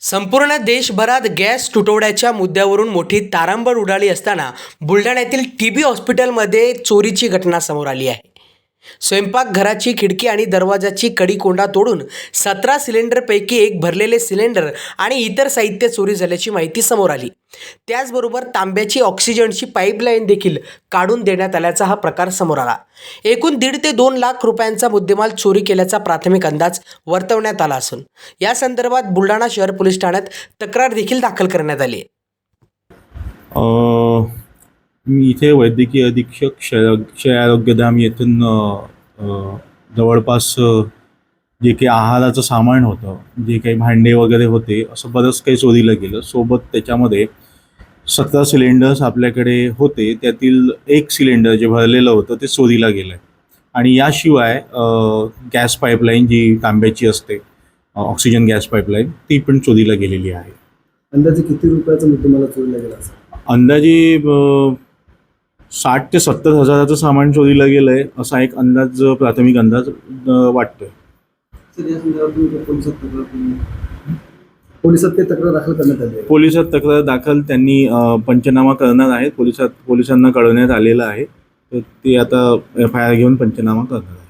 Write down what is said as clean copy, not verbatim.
संपूर्ण देशभरात गॅस तुटवड्याच्या मुद्द्यावरून मोठी तारांबळ उडाली असताना बुलढाण्यातील टीबी हॉस्पिटलमध्ये चोरीची घटना समोर आली आहे. स्वयंपाकघराची खिडकी आणि दरवाजाची कडी कोंडा तोडून 17 सिलेंडरपैकी एक भरलेले सिलेंडर आणि इतर साहित्य चोरी झाल्याची माहिती समोर आली. त्याचबरोबर तांब्याची ऑक्सिजनची पाईपलाईन देखील काढून देण्यात आल्याचा हा प्रकार समोर आला. एकूण 1.5 ते 2 लाख रुपयांचा मुद्देमाल चोरी केल्याचा प्राथमिक अंदाज वर्तवण्यात आला असून या संदर्भात बुलढाणा शहर पोलीस ठाण्यात तक्रार देखील दाखल करण्यात आली आहे. मी इथे वैद्यकीय अधीक्षक क्षय आरोग्यधाम येथून जवळपास जे काही आहाराचं सामान होतं, जे काही भांडे वगैरे होते, असं बरंच काही चोरीला गेलं. सोबत त्याच्यामध्ये 17 सिलेंडर्स आपल्याकडे होते, त्यातील एक सिलेंडर जे भरलेलं होतं ते चोरीला गेलं आहे. आणि याशिवाय गॅस पाईपलाईन जी तांब्याची असते, ऑक्सिजन गॅस पाईपलाईन, ती पण चोरीला गेलेली आहे. अंदाजे किती रुपयाचा मुद्देमाल चोरीला गेला असेल? अंदाजे 60 ते 70 हजाराचं सामान चोरीला गेलं आहे, असा एक अंदाज, प्राथमिक अंदाज वाटतोय. पोलिसात ते तक्रार दाखल करण्यात आली आहे. पोलिसात तक्रार दाखल त्यांनी पंचनामा करणार आहेत. पोलिसांना कळवण्यात आलेलं आहे, तर ते आता FIR घेऊन पंचनामा करणार आहेत.